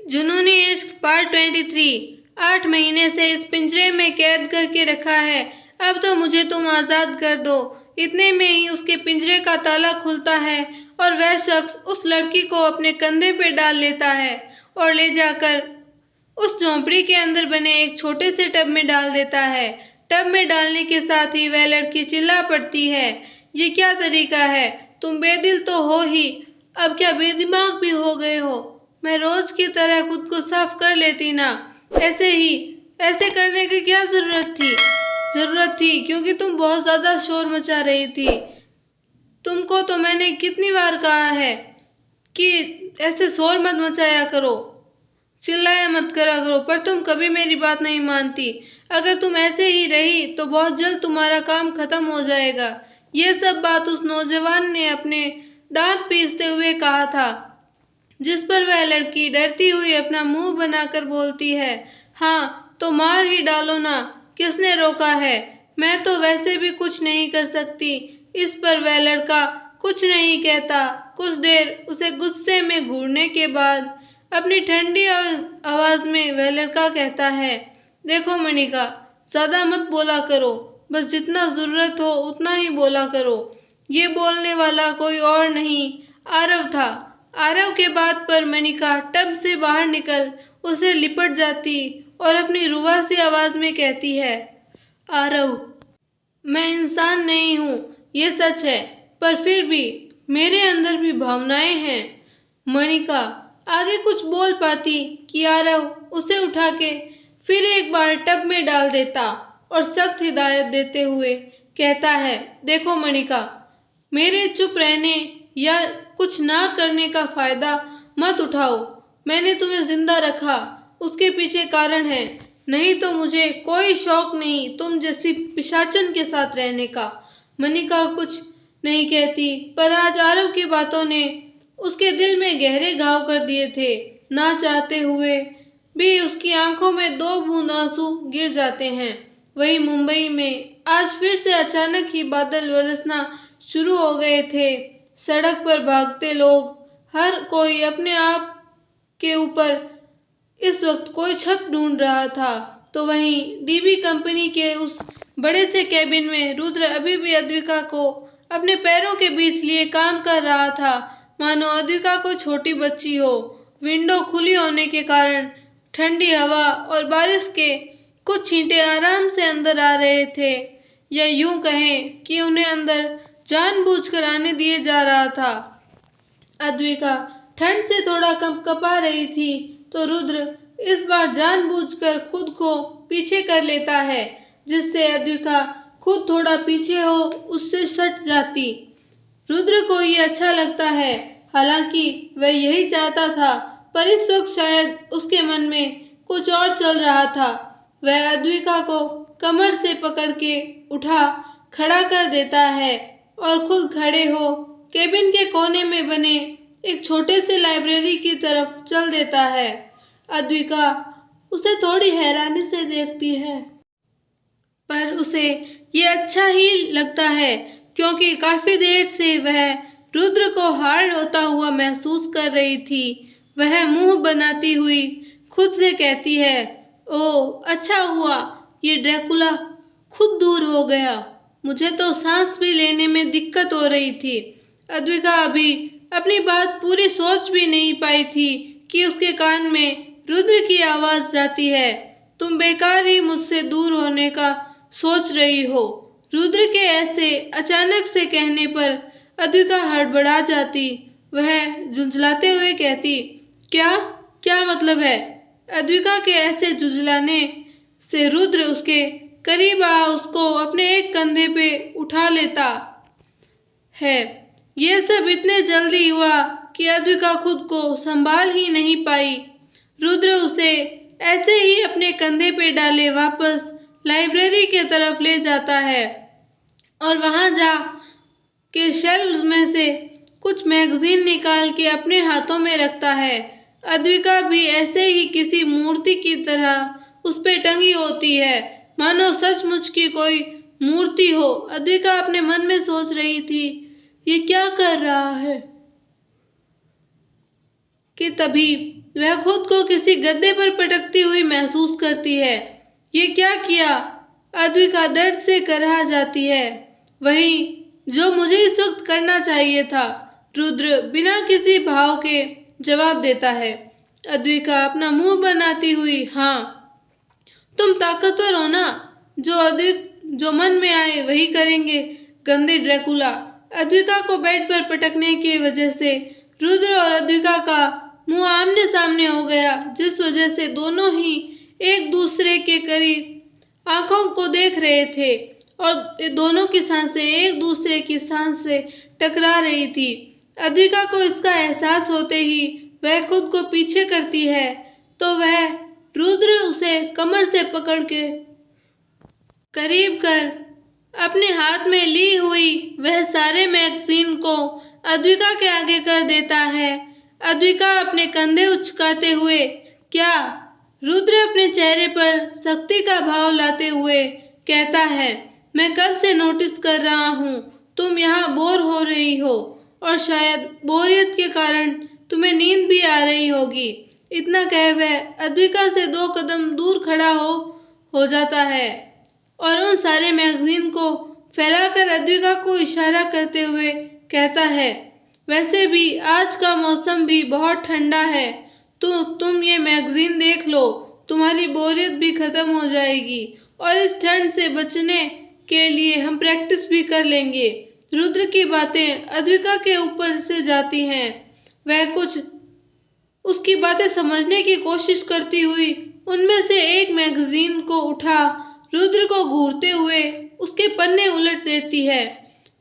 जुनूनी इश्क पार्ट 23। 8 महीने से इस पिंजरे में कैद करके रखा है, अब तो मुझे तुम आज़ाद कर दो। इतने में ही उसके पिंजरे का ताला खुलता है और वह शख्स उस लड़की को अपने कंधे पे डाल लेता है और ले जाकर उस झोंपड़ी के अंदर बने एक छोटे से टब में डाल देता है। टब में डालने के साथ ही वह लड़की चिल्ला पड़ती है, ये क्या तरीका है? तुम बेदिल तो हो ही, अब क्या बेदिमाग भी हो गए हो? मैं रोज की तरह खुद को साफ कर लेती ना। ऐसे करने की क्या जरूरत थी क्योंकि तुम बहुत ज्यादा शोर मचा रही थी। तुमको तो मैंने कितनी बार कहा है कि ऐसे शोर मत मचाया करो, चिल्लाया मत करा करो, पर तुम कभी मेरी बात नहीं मानती। अगर तुम ऐसे ही रही तो बहुत जल्द तुम्हारा काम खत्म हो जाएगा। ये सब बात उस नौजवान ने अपने दांत पीसते हुए कहा था, जिस पर वह लड़की डरती हुई अपना मुंह बनाकर बोलती है, हाँ तो मार ही डालो ना, किसने रोका है? मैं तो वैसे भी कुछ नहीं कर सकती। इस पर वह लड़का कुछ नहीं कहता। कुछ देर उसे गुस्से में घूरने के बाद अपनी ठंडी आवाज में वह लड़का कहता है, देखो मनिका, ज्यादा मत बोला करो, बस जितना जरूरत हो उतना ही बोला करो। ये बोलने वाला कोई और नहीं, आरव था। आरव के बात पर मनिका टब से बाहर निकल उसे लिपट जाती और अपनी रुआ सी आवाज में कहती है, आरव, मैं इंसान नहीं हूँ, ये सच है, पर फिर भी मेरे अंदर भी भावनाएं हैं। मनिका आगे कुछ बोल पाती कि आरव उसे उठा के फिर एक बार टब में डाल देता और सख्त हिदायत देते हुए कहता है, देखो मनिका, मेरे चुप रहने या कुछ ना करने का फायदा मत उठाओ। मैंने तुम्हें जिंदा रखा, उसके पीछे कारण है, नहीं तो मुझे कोई शौक नहीं तुम जैसी पिशाचन के साथ रहने का। मनिका कुछ नहीं कहती, पर आज आरव की बातों ने उसके दिल में गहरे घाव कर दिए थे। ना चाहते हुए भी उसकी आंखों में 2 बूंद आंसू गिर जाते हैं। वहीं मुंबई में आज फिर से अचानक ही बादल बरसना शुरू हो गए थे। सड़क पर भागते लोग, हर कोई अपने आप के ऊपर इस वक्त कोई छत ढूंढ रहा था। तो वहीं डीबी कंपनी के उस बड़े से केबिन में रुद्र अभी भी अद्विका को अपने पैरों के बीच लिए काम कर रहा था, मानो अद्विका को छोटी बच्ची हो। विंडो खुली होने के कारण ठंडी हवा और बारिश के कुछ छींटे आराम से अंदर आ रहे थे, या यूं कहें कि उन्हें अंदर जानबूझकर आने दिए जा रहा था। अद्विका ठंड से थोड़ा कंपकपा रही थी तो रुद्र इस बार जानबूझकर खुद को पीछे कर लेता है, जिससे अद्विका खुद थोड़ा पीछे हो उससे सट जाती। रुद्र को ये अच्छा लगता है, हालांकि वह यही चाहता था, पर इस वक्त शायद उसके मन में कुछ और चल रहा था। वह अद्विका को कमर से पकड़ के उठा खड़ा कर देता है और खुद खड़े हो केबिन के कोने में बने एक छोटे से लाइब्रेरी की तरफ चल देता है। अद्विका उसे थोड़ी हैरानी से देखती है, पर उसे ये अच्छा ही लगता है क्योंकि काफी देर से वह रुद्र को हार होता हुआ महसूस कर रही थी। वह मुंह बनाती हुई खुद से कहती है, ओह अच्छा हुआ ये ड्रैकुला खुद दूर हो गया, मुझे तो सांस भी लेने में दिक्कत हो रही थी। अद्विका अभी अपनी बात पूरी सोच भी नहीं पाई थी कि उसके कान में रुद्र की आवाज जाती है, तुम बेकार ही मुझसे दूर होने का सोच रही हो। रुद्र के ऐसे अचानक से कहने पर अद्विका हड़बड़ा जाती। वह झुंझलाते हुए कहती, क्या क्या मतलब है? अद्विका के ऐसे झुंझलाने से रुद्र उसके करीब आ उसको अपने एक कंधे पे उठा लेता है। यह सब इतने जल्दी हुआ कि अद्विका खुद को संभाल ही नहीं पाई। रुद्र उसे ऐसे ही अपने कंधे पे डाले वापस लाइब्रेरी के तरफ ले जाता है और वहां जा के शेल्फ में से कुछ मैगजीन निकाल के अपने हाथों में रखता है। अद्विका भी ऐसे ही किसी मूर्ति की तरह उस पे टंगी होती है, मानो सचमुच की कोई मूर्ति हो। अद्विका अपने मन में सोच रही थी, ये क्या कर रहा है, कि तभी वह खुद को किसी गद्दे पर पटकती हुई महसूस करती है। ये क्या किया? अद्विका दर्द से कराह जाती है। वही जो मुझे इस वक्त करना चाहिए था, रुद्र बिना किसी भाव के जवाब देता है। अद्विका अपना मुंह बनाती हुई, हाँ तुम ताकतवर हो ना, जो मन में आए वही करेंगे, गंदे ड्रैकुला। अद्विका को बेड पर पटकने की वजह से रुद्र और अद्विका का मुंह आमने सामने हो गया, जिस वजह से दोनों ही एक दूसरे के करीब आंखों को देख रहे थे और दोनों की सांसें एक दूसरे की सांस से टकरा रही थी। अद्विका को इसका एहसास होते ही वह खुद को पीछे करती है तो वह रुद्र उसे कमर से पकड़ के करीब कर अपने हाथ में ली हुई वह सारे मैगजीन को अद्विका के आगे कर देता है। अद्विका अपने कंधे उचकाते हुए, क्या? रुद्र अपने चेहरे पर सख्ती का भाव लाते हुए कहता है, मैं कल से नोटिस कर रहा हूँ तुम यहाँ बोर हो रही हो और शायद बोरियत के कारण तुम्हें नींद भी आ रही होगी। इतना कह वह अद्विका से 2 कदम दूर खड़ा हो जाता है और उन सारे मैगजीन को फैलाकर अद्विका को इशारा करते हुए कहता है, वैसे भी आज का मौसम भी बहुत ठंडा है, तो तुम ये मैगजीन देख लो, तुम्हारी बोरियत भी खत्म हो जाएगी और इस ठंड से बचने के लिए हम प्रैक्टिस भी कर लेंगे। रुद्र की बातें अद्विका के ऊपर से जाती हैं। वह कुछ उसकी बातें समझने की कोशिश करती हुई उनमें से एक मैगजीन को उठा रुद्र को घूरते हुए उसके पन्ने उलट देती है।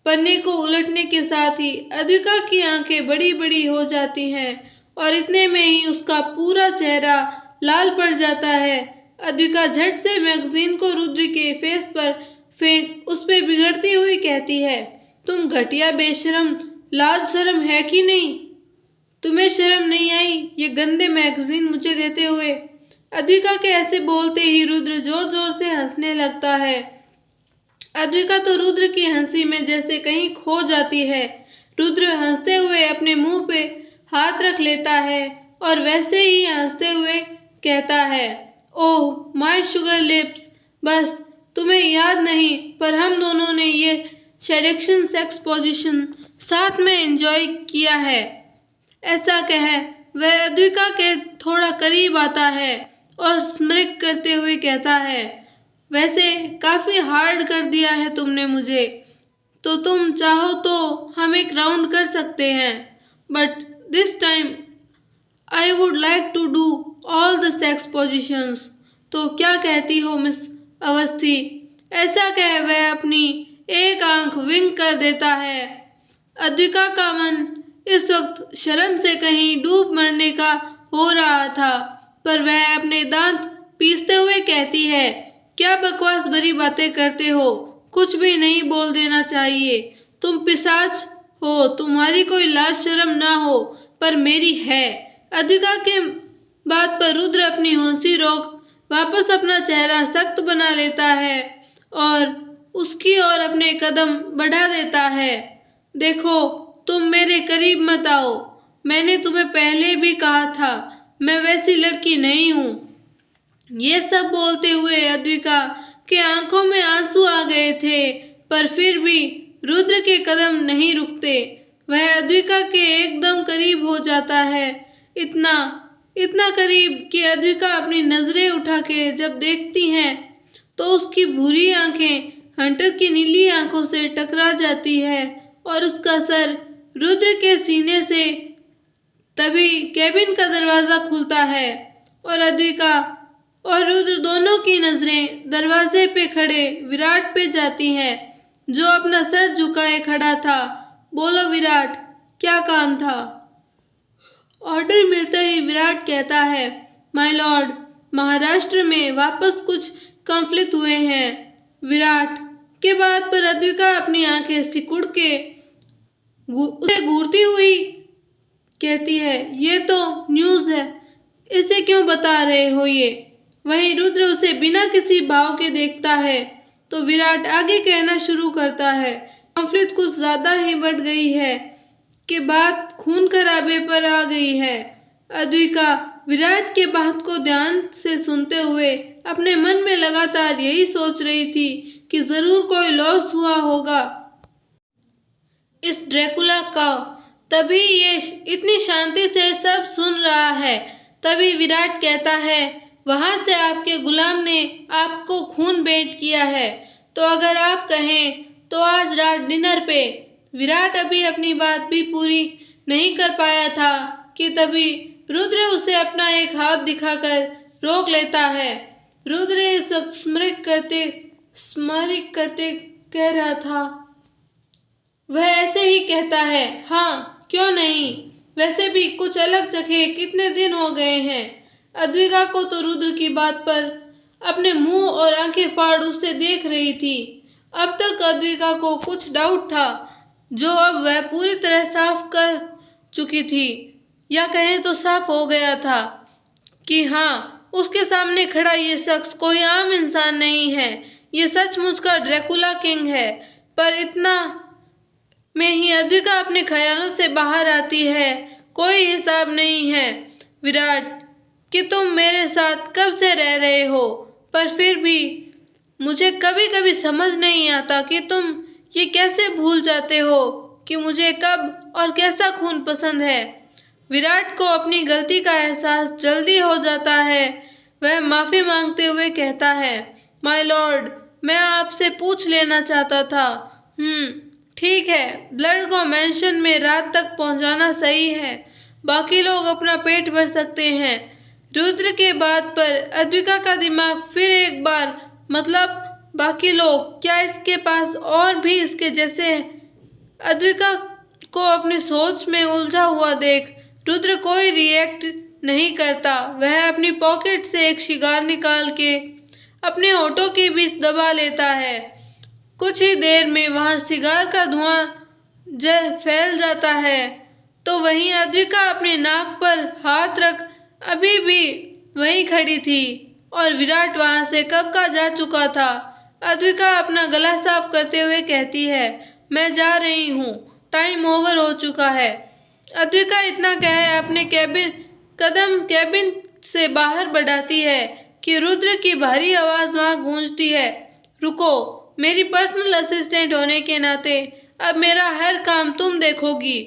पन्ने को उलटने के साथ ही अद्विका की आंखें बड़ी बड़ी हो जाती हैं और इतने में ही उसका पूरा चेहरा लाल पड़ जाता है। अद्विका झट से मैगजीन को रुद्र के फेस पर फेंक उस पे बिगड़ती हुई कहती है, तुम घटिया बेशरम, लाज शर्म है कि नहीं? तुम्हें शर्म नहीं आई ये गंदे मैगजीन मुझे देते हुए? अद्विका के ऐसे बोलते ही रुद्र जोर जोर से हंसने लगता है। अद्विका तो रुद्र की हंसी में जैसे कहीं खो जाती है। रुद्र हंसते हुए अपने मुंह पे हाथ रख लेता है और वैसे ही हंसते हुए कहता है, ओह माय शुगर लिप्स, बस तुम्हें याद नहीं पर हम दोनों ने ये सेडक्शन सेक्स पोजीशन साथ में एंजॉय किया है। ऐसा कह वह अद्विका के थोड़ा करीब आता है और स्मित करते हुए कहता है, वैसे काफी हार्ड कर दिया है तुमने मुझे, तो तुम चाहो तो हम एक राउंड कर सकते हैं, but this time I would like to do all the sex positions. तो क्या कहती हो मिस अवस्थी? ऐसा कह वह अपनी एक आंख विंक कर देता है। अद्विका का मन इस वक्त शर्म से कहीं डूब मरने का हो रहा था, पर वह अपने दांत पीसते हुए कहती है, क्या बकवास भरी बातें करते हो, कुछ भी नहीं बोल देना चाहिए। तुम पिशाच हो, तुम्हारी कोई लाज शर्म ना हो, पर मेरी है। अद्विका के बात पर रुद्र अपनी हंसी रोक वापस अपना चेहरा सख्त बना लेता है और उसकी ओर अपने कदम बढ़ा देता है। देखो तुम मेरे करीब मत आओ, मैंने तुम्हें पहले भी कहा था मैं वैसी लड़की नहीं हूँ। ये सब बोलते हुए अद्विका के आंखों में आंसू आ गए थे, पर फिर भी रुद्र के कदम नहीं रुकते। वह अद्विका के एकदम करीब हो जाता है, इतना करीब कि अद्विका अपनी नजरें उठा के जब देखती हैं तो उसकी भूरी आंखें हंटर की नीली आंखों से टकरा जाती है और उसका सर रुद्र के सीने से। तभी केबिन का दरवाजा खुलता है और अद्विका और रुद्र दोनों की नजरें दरवाजे पे खड़े विराट पे जाती हैं, जो अपना सर झुकाए खड़ा था। बोलो विराट, क्या काम था? ऑर्डर मिलते ही विराट कहता है, माय लॉर्ड, महाराष्ट्र में वापस कुछ कॉन्फ्लिक्ट हुए हैं। विराट के बात पर अद्विका अपनी आंखें सिकुड़ के उसे घूरती हुई कहती है, ये तो न्यूज़ है, इसे क्यों बता रहे हो ये? वहीं रुद्र उसे बिना किसी भाव के देखता है तो विराट आगे कहना शुरू करता है, कॉन्फ्लिक्ट कुछ ज्यादा ही बढ़ गई है कि बात खून खराबे पर आ गई है। अद्विका विराट के बात को ध्यान से सुनते हुए अपने मन में लगातार यही सोच रही थी कि जरूर कोई लॉस हुआ होगा इस ड्रैकुला का। तभी ये इतनी शांति से सब सुन रहा है। तभी विराट कहता है, वहां से आपके गुलाम ने आपको खून भेंट किया है, तो अगर आप कहें तो आज रात डिनर पे। विराट अभी अपनी बात भी पूरी नहीं कर पाया था कि तभी रुद्र उसे अपना एक हाथ दिखाकर रोक लेता है। रुद्र इस वक्त स्मरिक करते कह रहा था। वह ऐसे ही कहता है, हाँ क्यों नहीं, वैसे भी कुछ अलग जगह कितने दिन हो गए हैं। अद्विका को तो रुद्र की बात पर अपने मुंह और आंखें फाड़ उसे देख रही थी। अब तक अद्विका को कुछ डाउट था, जो अब वह पूरी तरह साफ कर चुकी थी, या कहें तो साफ हो गया था कि हाँ, उसके सामने खड़ा ये शख्स कोई आम इंसान नहीं है, ये सचमुच का ड्रैकुला किंग है। पर इतना में ही अद्विका अपने ख्यालों से बाहर आती है। कोई हिसाब नहीं है विराट कि तुम मेरे साथ कब से रह रहे हो, पर फिर भी मुझे कभी कभी समझ नहीं आता कि तुम ये कैसे भूल जाते हो कि मुझे कब और कैसा खून पसंद है। विराट को अपनी गलती का एहसास जल्दी हो जाता है। वह माफी मांगते हुए कहता है, माय लॉर्ड, मैं आपसे पूछ लेना चाहता था। ठीक है, ब्लड को मैंशन में रात तक पहुंचाना सही है, बाकी लोग अपना पेट भर सकते हैं। रुद्र के बात पर अद्विका का दिमाग फिर एक बार, मतलब बाकी लोग, क्या इसके पास और भी इसके जैसे हैं? अद्विका को अपनी सोच में उलझा हुआ देख रुद्र कोई रिएक्ट नहीं करता। वह अपनी पॉकेट से एक सिगार निकाल के अपने होठों के बीच दबा लेता है। कुछ ही देर में वहां सिगार का धुआं फैल जाता है, तो वहीं अद्विका अपने नाक पर हाथ रख अभी भी वहीं खड़ी थी और विराट वहां से कब का जा चुका था। अद्विका अपना गला साफ करते हुए कहती है, मैं जा रही हूँ, टाइम ओवर हो चुका है। अद्विका इतना कह अपने कैबिन से बाहर बढ़ाती है कि रुद्र की भारी आवाज वहां गूंजती है, रुको, मेरी पर्सनल असिस्टेंट होने के नाते अब मेरा हर काम तुम देखोगी।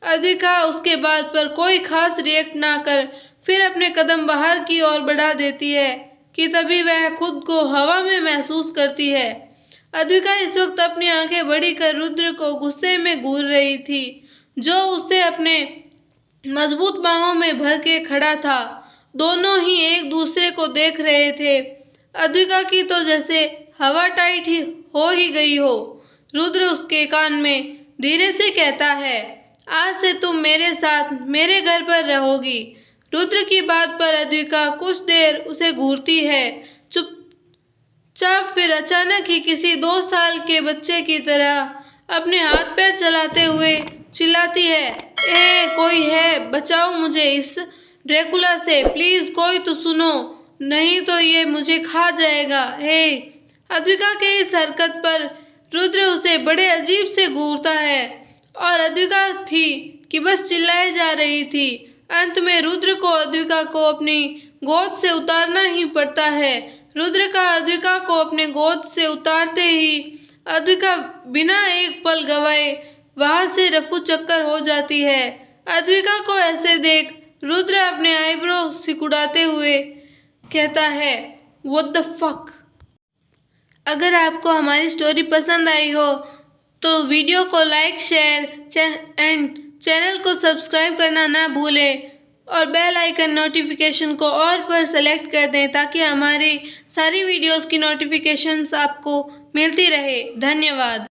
अद्विका उसके बात पर कोई खास रिएक्ट ना कर फिर अपने कदम बाहर की ओर बढ़ा देती है कि तभी वह खुद को हवा में महसूस करती है। अद्विका इस वक्त अपनी आंखें बड़ी कर रुद्र को गुस्से में घूर रही थी, जो उसे अपने मजबूत बाहों में भर के खड़ा था। दोनों ही एक दूसरे को देख रहे थे। अद्विका की तो जैसे हवा टाइट हो ही गई हो। रुद्र उसके कान में धीरे से कहता है, आज से तुम मेरे साथ मेरे घर पर रहोगी। रुद्र की बात पर अद्विका कुछ देर उसे घूरती है, चुपचाप, फिर अचानक ही किसी 2 साल के बच्चे की तरह अपने हाथ पैर चलाते हुए चिल्लाती है, कोई है, बचाओ मुझे इस ड्रैकुला से, प्लीज कोई तो सुनो, नहीं तो ये मुझे खा जाएगा। अद्विका के इस हरकत पर रुद्र उसे बड़े अजीब से घूरता है और अद्विका थी कि बस चिल्लाए जा रही थी। अंत में रुद्र को अद्विका को अपनी गोद से उतारना ही पड़ता है। रुद्र का अद्विका को अपने गोद से उतारते ही अद्विका बिना एक पल गवाए वहां से रफू चक्कर हो जाती है। अद्विका को ऐसे देख रुद्र अपने आईब्रो सिकुड़ाते हुए कहता है, व्हाट द फक। अगर आपको हमारी स्टोरी पसंद आई हो तो वीडियो को लाइक, शेयर एंड चैनल को सब्सक्राइब करना ना भूलें और बेल आइकन नोटिफिकेशन को ऑल पर सेलेक्ट कर दें ताकि हमारी सारी वीडियोस की नोटिफिकेशंस आपको मिलती रहे। धन्यवाद।